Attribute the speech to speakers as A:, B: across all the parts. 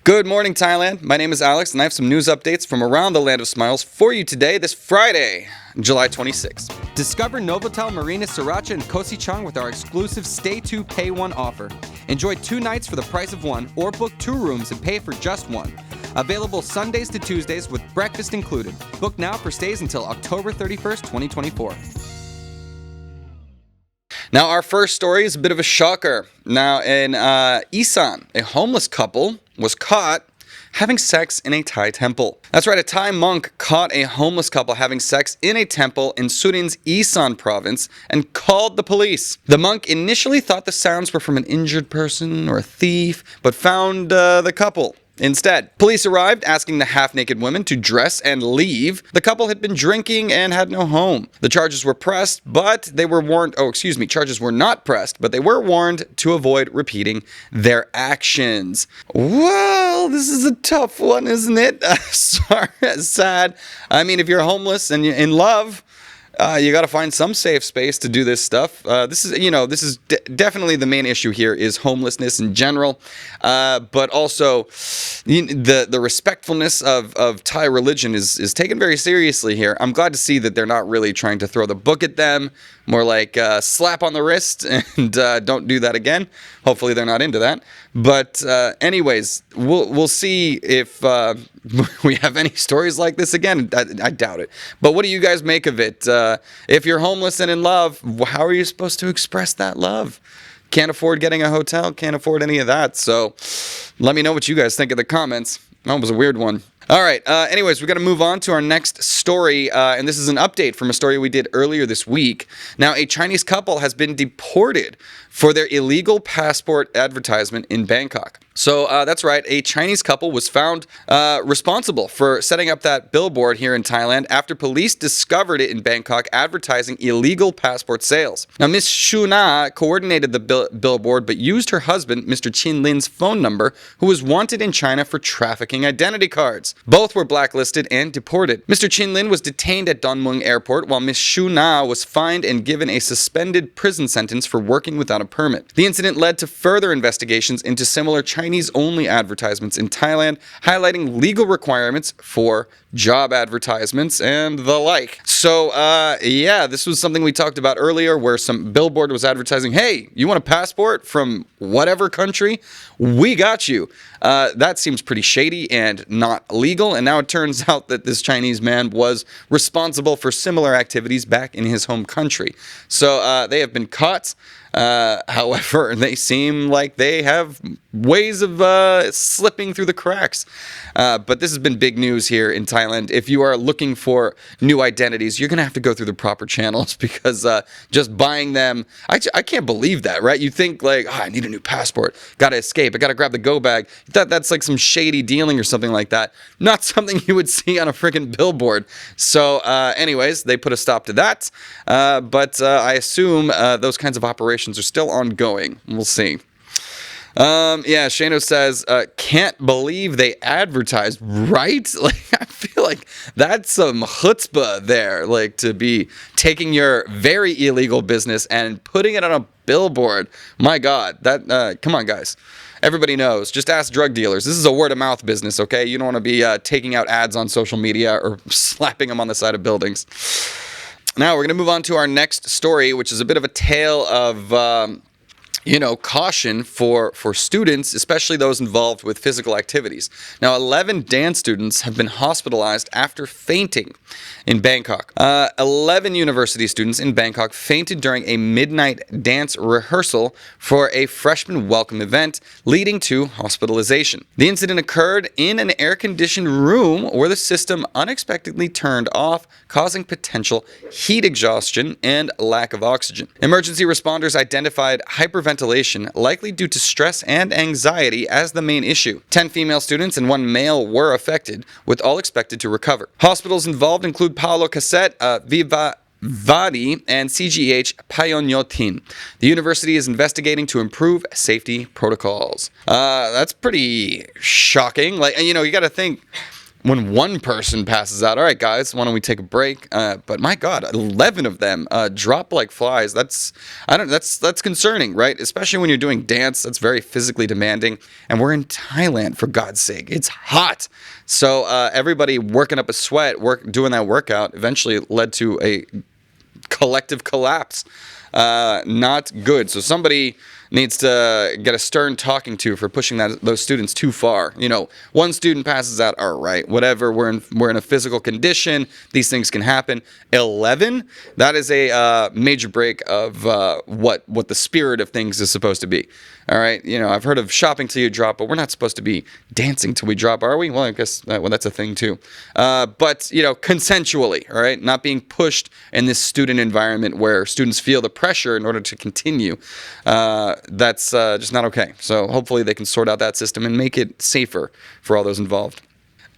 A: Good morning, Thailand. My name is Alex, and I have some news updates from around the land of smiles for you today, this Friday, July 26th. Discover Novotel Marina Sriracha and Kosichang with our exclusive Stay 2 Pay 1 offer. Enjoy 2 nights for the price of 1, or book 2 rooms and pay for just 1. Available Sundays to Tuesdays with breakfast included. Book now for stays until October 31st, 2024. Now, our first story is a bit of a shocker. Now, in Isaan, a homeless couple was caught having sex in a Thai temple. That's right, a Thai monk caught a homeless couple having sex in a temple in Surin's Isaan province and called the police. The monk initially thought the sounds were from an injured person or a thief, but found the couple instead. Police arrived asking the half-naked women to dress and leave. The couple had been drinking and had no home. The charges were pressed, but they were warned, charges were not pressed, but they were warned to avoid repeating their actions. Well, this is a tough one, isn't it? Sorry, sad. I mean, if you're homeless and you're in love, you got to find some safe space to do this stuff. This is definitely the main issue here is homelessness in general, but also the respectfulness of Thai religion is taken very seriously here. I'm glad to see that they're not really trying to throw the book at them, more like slap on the wrist and don't do that again. Hopefully they're not into that. But anyways, we'll see if we have any stories like this again. I doubt it. But what do you guys make of it? If you're homeless and in love, how are you supposed to express that love? Can't afford getting a hotel, can't afford any of that. So let me know what you guys think in the comments. That was a weird one. All right. Anyways, we're going to move on to our next story, and this is an update from a story we did earlier this week. Now, a Chinese couple has been deported for their illegal passport advertisement in Bangkok. So that's right. A Chinese couple was found responsible for setting up that billboard here in Thailand after police discovered it in Bangkok advertising illegal passport sales. Now, Miss Shuna coordinated the billboard but used her husband, Mr. Chin Lin's phone number, who was wanted in China for trafficking identity cards. Both were blacklisted and deported. Mr. Chin Lin was detained at Don Mueang Airport while Miss Shuna was fined and given a suspended prison sentence for working without a permit. The incident led to further investigations into similar Chinese-only advertisements in Thailand, highlighting legal requirements for job advertisements and the like. So, this was something we talked about earlier where some billboard was advertising, hey, you want a passport from whatever country? We got you. That seems pretty shady and not legal, and now it turns out that this Chinese man was responsible for similar activities back in his home country. So, they have been caught. However, they seem like they have ways of slipping through the cracks. But this has been big news here in Thailand. If you are looking for new identities, you're going to have to go through the proper channels because just buying them, I can't believe that, right? You think like, I need a new passport, got to escape, I got to grab the go bag. That's like some shady dealing or something like that. Not something you would see on a freaking billboard. So anyways, they put a stop to that. But I assume those kinds of operations are still ongoing. We'll see. Shano says, can't believe they advertised, right? Like, I feel like that's some chutzpah there, like to be taking your very illegal business and putting it on a billboard. My God, that, come on, guys. Everybody knows. Just ask drug dealers. This is a word-of-mouth business, okay? You don't want to be taking out ads on social media or slapping them on the side of buildings. Now, we're going to move on to our next story, which is a bit of a tale of, caution for students, especially those involved with physical activities. Now, 11 dance students have been hospitalized after fainting in Bangkok. 11 university students in Bangkok fainted during a midnight dance rehearsal for a freshman welcome event, leading to hospitalization. The incident occurred in an air-conditioned room where the system unexpectedly turned off, causing potential heat exhaustion and lack of oxygen. Emergency responders identified hyperventilation, likely due to stress and anxiety, as the main issue. 10 female students and 1 male were affected, with all expected to recover. Hospitals involved include Paolo Cassette, Vivadi, and CGH Payonyotin. The university is investigating to improve safety protocols. That's pretty shocking. Like, you got to think, when one person passes out. All right, guys, why don't we take a break? But my God, 11 of them drop like flies. That's concerning, right? Especially when you're doing dance. That's very physically demanding. And we're in Thailand, for God's sake. It's hot. So everybody working up a sweat, doing that workout, eventually led to a collective collapse. Not good. So somebody needs to get a stern talking to for pushing those students too far. You know, one student passes out, all right, whatever, we're in a physical condition, these things can happen. 11, that is a major break of what the spirit of things is supposed to be. All right, you know, I've heard of shopping till you drop, but we're not supposed to be dancing till we drop, are we? Well, I guess that's a thing too. But, you know, consensually, all right, not being pushed in this student environment where students feel the pressure in order to continue. That's just not okay. So hopefully they can sort out that system and make it safer for all those involved.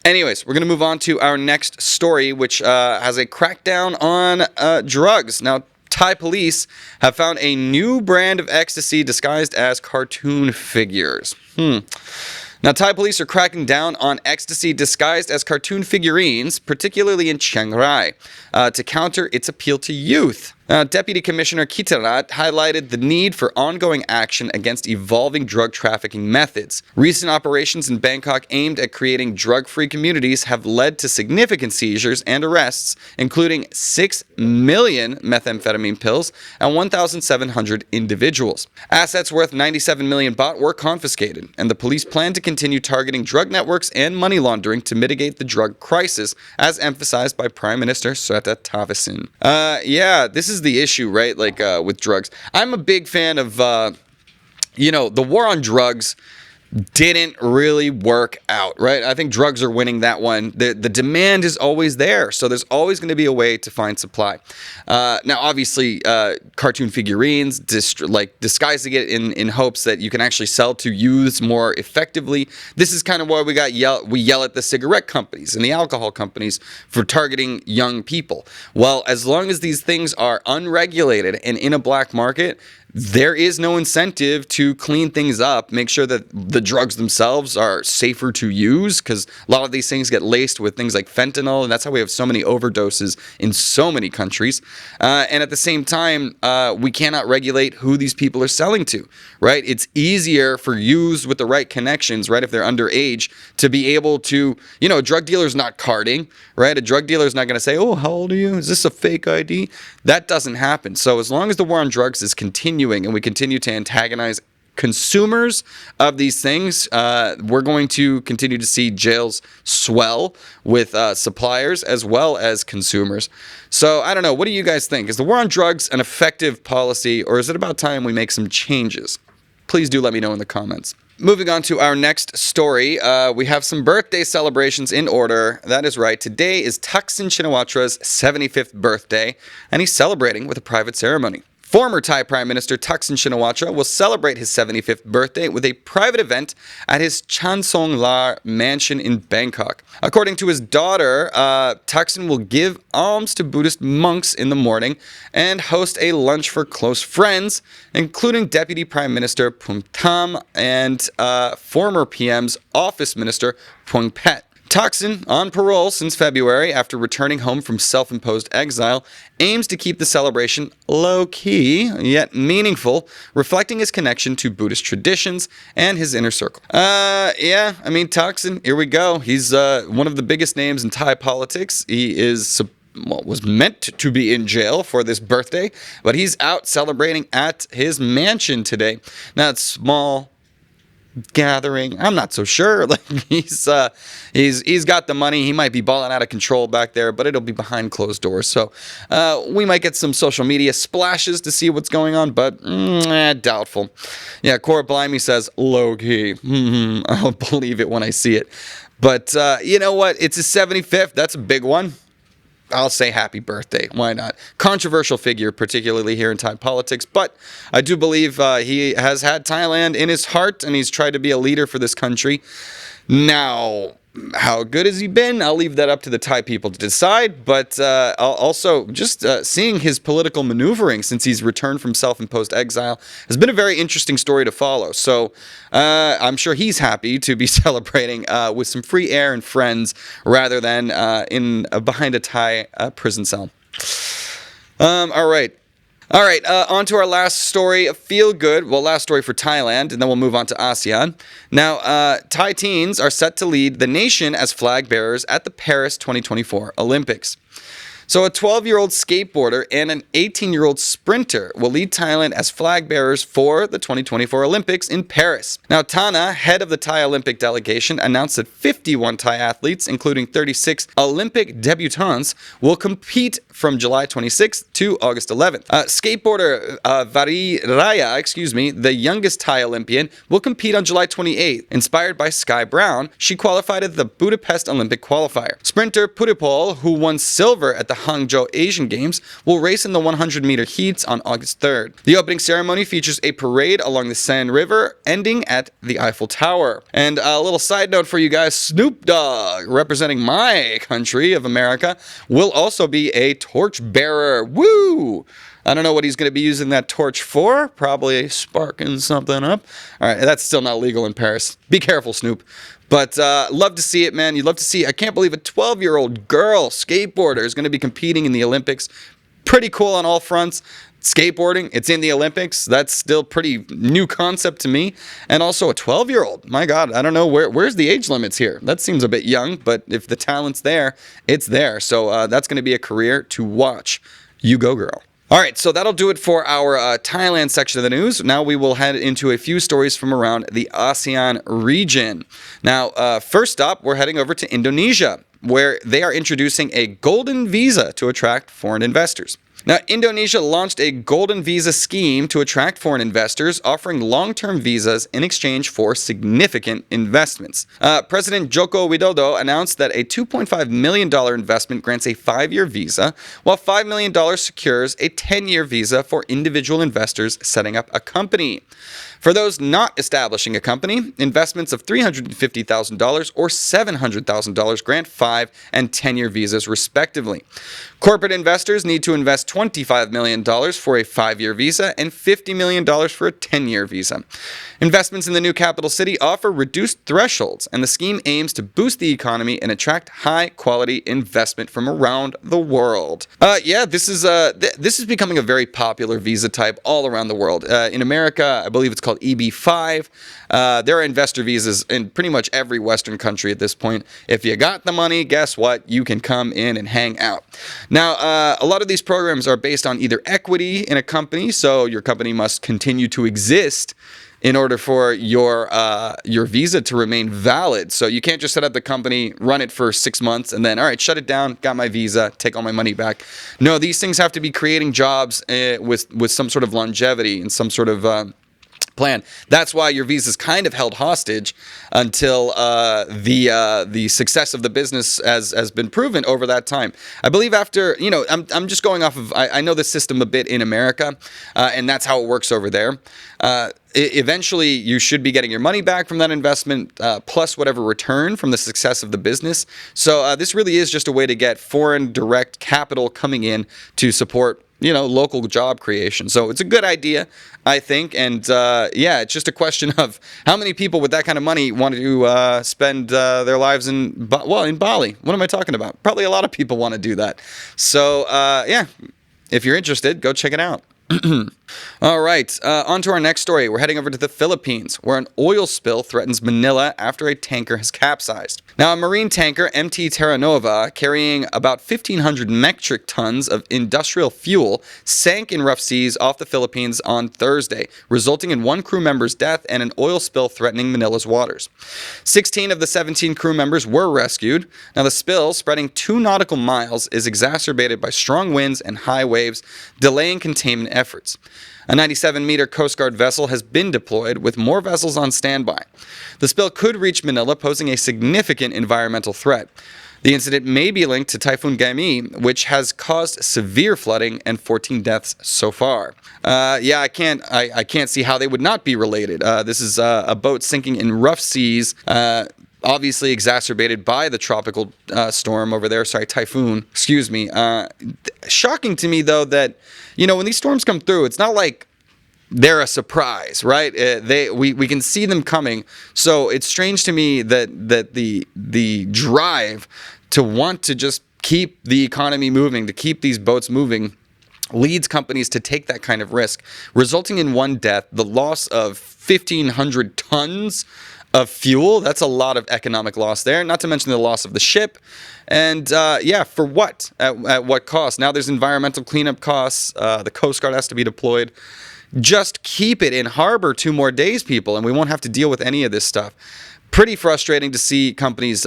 A: Anyways, we're going to move on to our next story, which has a crackdown on drugs. Now, Thai police have found a new brand of ecstasy disguised as cartoon figures. Now, Thai police are cracking down on ecstasy disguised as cartoon figurines, particularly in Chiang Rai, to counter its appeal to youth. Deputy Commissioner Kitarat highlighted the need for ongoing action against evolving drug trafficking methods. Recent operations in Bangkok aimed at creating drug-free communities have led to significant seizures and arrests, including 6 million methamphetamine pills and 1,700 individuals. Assets worth 97 million baht were confiscated, and the police plan to continue targeting drug networks and money laundering to mitigate the drug crisis, as emphasized by Prime Minister Srettha Thavisin. Yeah, this is the issue, right? Like with drugs. I'm a big fan of, the war on drugs didn't really work out, right? I think drugs are winning that one. The demand is always there, so there's always going to be a way to find supply. Now, obviously, cartoon figurines, disguising it in hopes that you can actually sell to youths more effectively. This is kind of why we yell at the cigarette companies and the alcohol companies for targeting young people. Well, as long as these things are unregulated and in a black market, there is no incentive to clean things up, make sure that the drugs themselves are safer to use, because a lot of these things get laced with things like fentanyl, and that's how we have so many overdoses in so many countries. And at the same time, we cannot regulate who these people are selling to, right? It's easier for youths with the right connections, right, if they're underage, to be able to, a drug dealer's not carding, right? A drug dealer's not going to say, oh, how old are you? Is this a fake ID? That doesn't happen. So as long as the war on drugs is continuing and we continue to antagonize consumers of these things, we're going to continue to see jails swell with suppliers as well as consumers. So I don't know. What do you guys think? Is the war on drugs an effective policy, or is it about time we make some changes? Please do let me know in the comments. Moving on to our next story, we have some birthday celebrations in order. That is right. Today is Thaksin Chinawatra's 75th birthday, and he's celebrating with a private ceremony. Former Thai Prime Minister Thaksin Shinawatra will celebrate his 75th birthday with a private event at his Chansong Lar mansion in Bangkok. According to his daughter, Thaksin will give alms to Buddhist monks in the morning and host a lunch for close friends, including Deputy Prime Minister Phum Tham and former PM's Office Minister Phung Phet. Thaksin, on parole since February after returning home from self-imposed exile, aims to keep the celebration low-key, yet meaningful, reflecting his connection to Buddhist traditions and his inner circle. Thaksin, here we go. He's one of the biggest names in Thai politics. He was meant to be in jail for this birthday, but he's out celebrating at his mansion today. Now, it's small gathering. I'm not so sure. Like he's got the money. He might be balling out of control back there, but it'll be behind closed doors. So we might get some social media splashes to see what's going on, but doubtful. Yeah, Cora Blimey says low key. I'll believe it when I see it. But you know what? It's his 75th. That's a big one. I'll say happy birthday. Why not? Controversial figure, particularly here in Thai politics, but I do believe he has had Thailand in his heart and he's tried to be a leader for this country. Now, How good has he been? I'll leave that up to the Thai people to decide. But also, just seeing his political maneuvering since he's returned from self-imposed exile has been a very interesting story to follow. So I'm sure he's happy to be celebrating with some free air and friends rather than behind a Thai prison cell. All right. On to our last story, feel good. Well, last story for Thailand, and then we'll move on to ASEAN. Now, Thai teens are set to lead the nation as flag bearers at the Paris 2024 Olympics. So a 12-year-old skateboarder and an 18-year-old sprinter will lead Thailand as flag bearers for the 2024 Olympics in Paris. Now, Tana, head of the Thai Olympic delegation, announced that 51 Thai athletes, including 36 Olympic debutants, will compete from July 26th to August 11th. Skateboarder Vari Raya, the youngest Thai Olympian, will compete on July 28th. Inspired by Sky Brown, she qualified at the Budapest Olympic qualifier. Sprinter Pudipol, who won silver at the Hangzhou Asian Games, will race in the 100-meter heats on August 3rd. The opening ceremony features a parade along the Seine River, ending at the Eiffel Tower. And a little side note for you guys, Snoop Dogg, representing my country of America, will also be a torch bearer. Woo! I don't know what he's going to be using that torch for. Probably sparking something up. All right, that's still not legal in Paris. Be careful, Snoop. But love to see it, man. You'd love to see. I can't believe a 12-year-old girl skateboarder is going to be competing in the Olympics. Pretty cool on all fronts. Skateboarding, it's in the Olympics. That's still pretty new concept to me. And also a 12-year-old. My God, I don't know where's the age limits here. That seems a bit young, but if the talent's there, it's there. So that's going to be a career to watch. You go, girl. All right, so that'll do it for our Thailand section of the news. Now we will head into a few stories from around the ASEAN region. Now, first up, we're heading over to Indonesia, where they are introducing a golden visa to attract foreign investors. Now, Indonesia launched a golden visa scheme to attract foreign investors, offering long-term visas in exchange for significant investments. President Joko Widodo announced that a $2.5 million investment grants a 5-year visa, while $5 million secures a 10-year visa for individual investors setting up a company. For those not establishing a company, investments of $350,000 or $700,000 grant 5 and 10-year visas respectively. Corporate investors need to invest $25 million for a 5-year visa and $50 million for a 10-year visa. Investments in the new capital city offer reduced thresholds, and the scheme aims to boost the economy and attract high-quality investment from around the world. This is becoming a very popular visa type all around the world. In America, I believe it's called EB-5. There are investor visas in pretty much every Western country at this point. If you got the money, guess what? You can come in and hang out. Now, a lot of these programs are based on either equity in a company, so your company must continue to exist in order for your visa to remain valid. So you can't just set up the company, run it for 6 months, and then, all right, shut it down, got my visa, take all my money back. No, these things have to be creating jobs with some sort of longevity and some sort of plan. That's why your visa is kind of held hostage until the success of the business has been proven over that time. I believe after, I'm just going off of, I know the system a bit in America, and that's how it works over there. Eventually, you should be getting your money back from that investment, plus whatever return from the success of the business. So this really is just a way to get foreign direct capital coming in to support local job creation. So it's a good idea, I think. And it's just a question of how many people with that kind of money want to spend their lives in Bali. What am I talking about? Probably a lot of people want to do that. So if you're interested, go check it out. All right, on to our next story. We're heading over to the Philippines, where an oil spill threatens Manila after a tanker has capsized. Now, a marine tanker, MT Terra Nova, carrying about 1,500 metric tons of industrial fuel, sank in rough seas off the Philippines on Thursday, resulting in 1 crew member's death and an oil spill threatening Manila's waters. 16 of the 17 crew members were rescued. Now, the spill, spreading 2 nautical miles, is exacerbated by strong winds and high waves, delaying containment efforts. A 97-meter Coast Guard vessel has been deployed, with more vessels on standby. The spill could reach Manila, posing a significant environmental threat. The incident may be linked to Typhoon Gaimi, which has caused severe flooding and 14 deaths so far. I can't see how they would not be related. This is a boat sinking in rough seas. obviously exacerbated by the tropical storm over there. Sorry, typhoon. Excuse me. Shocking to me, though, that, when these storms come through, it's not like they're a surprise, right? We can see them coming. So it's strange to me that the drive to want to just keep the economy moving, to keep these boats moving, leads companies to take that kind of risk, resulting in one death, the loss of 1,500 tons of fuel. That's a lot of economic loss there, not to mention the loss of the ship. And for what? At what cost? Now there's environmental cleanup costs. The Coast Guard has to be deployed. Just keep it in harbor 2 more days, people, and we won't have to deal with any of this stuff. Pretty frustrating to see companies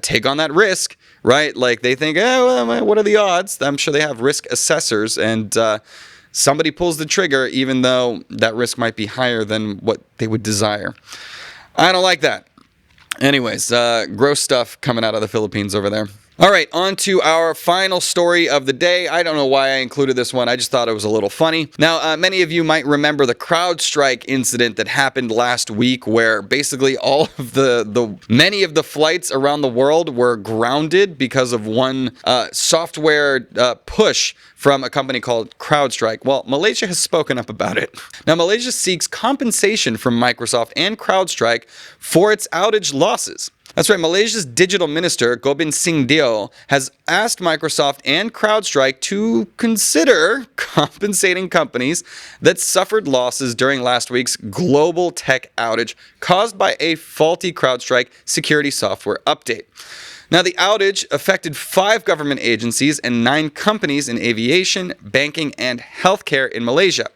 A: take on that risk, right? Like they think, what are the odds? I'm sure they have risk assessors, and somebody pulls the trigger even though that risk might be higher than what they would desire. I don't like that. Anyways, gross stuff coming out of the Philippines over there. All right, on to our final story of the day. I don't know why I included this one. I just thought it was a little funny. Now, many of you might remember the CrowdStrike incident that happened last week, where basically all of many of the flights around the world were grounded because of one software push from a company called CrowdStrike. Well, Malaysia has spoken up about it. Now, Malaysia seeks compensation from Microsoft and CrowdStrike for its outage losses. That's right, Malaysia's digital minister, Gobind Singh Dio, has asked Microsoft and CrowdStrike to consider compensating companies that suffered losses during last week's global tech outage caused by a faulty CrowdStrike security software update. Now, the outage affected 5 government agencies and 9 companies in aviation, banking, and healthcare in Malaysia.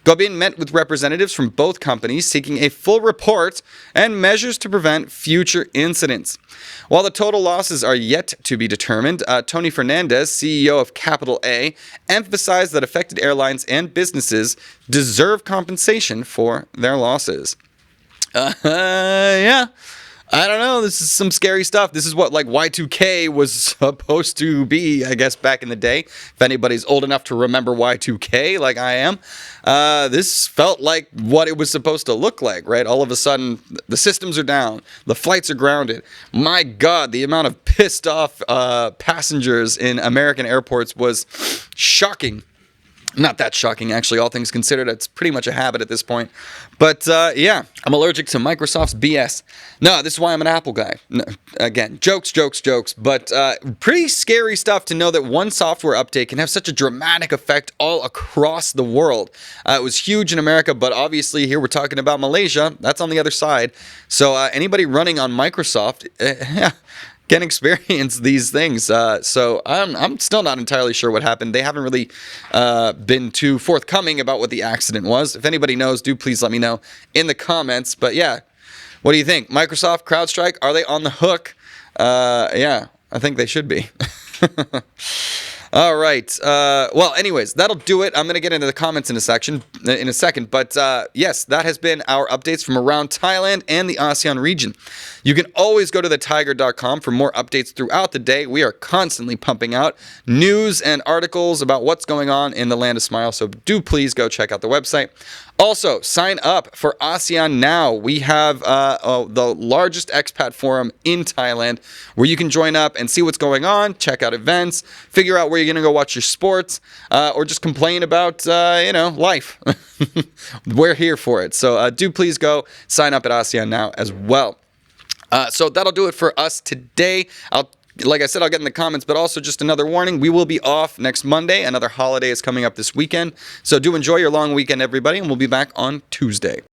A: Gobind met with representatives from both companies seeking a full report and measures to prevent future incidents. While the total losses are yet to be determined, Tony Fernandez, CEO of Capital A, emphasized that affected airlines and businesses deserve compensation for their losses. I don't know. This is some scary stuff. This is what Y2K was supposed to be, I guess, back in the day. If anybody's old enough to remember Y2K like I am, this felt like what it was supposed to look like, right? All of a sudden, the systems are down. The flights are grounded. My God, the amount of pissed off passengers in American airports was shocking. Not that shocking, actually, all things considered. It's pretty much a habit at this point. But, I'm allergic to Microsoft's BS. No, this is why I'm an Apple guy. No, again, jokes. But pretty scary stuff to know that one software update can have such a dramatic effect all across the world. It was huge in America, but obviously here we're talking about Malaysia. That's on the other side. So anybody running on Microsoft, can experience these things. So I'm still not entirely sure what happened. They haven't really been too forthcoming about what the accident was. If anybody knows, do please let me know in the comments. But yeah, what do you think? Microsoft, CrowdStrike, are they on the hook? I think they should be. All right. Well, anyways, that'll do it. I'm going to get into the comments in a second. But yes, that has been our updates from around Thailand and the ASEAN region. You can always go to thetiger.com for more updates throughout the day. We are constantly pumping out news and articles about what's going on in the land of smile. So do please go check out the website. Also, sign up for ASEAN Now. We have the largest expat forum in Thailand where you can join up and see what's going on, check out events, figure out where you're going to go watch your sports, or just complain about, life. We're here for it. So do please go sign up at ASEAN Now as well. So that'll do it for us today. Like I said, I'll get in the comments, but also just another warning. We will be off next Monday. Another holiday is coming up this weekend. So do enjoy your long weekend, everybody, and we'll be back on Tuesday.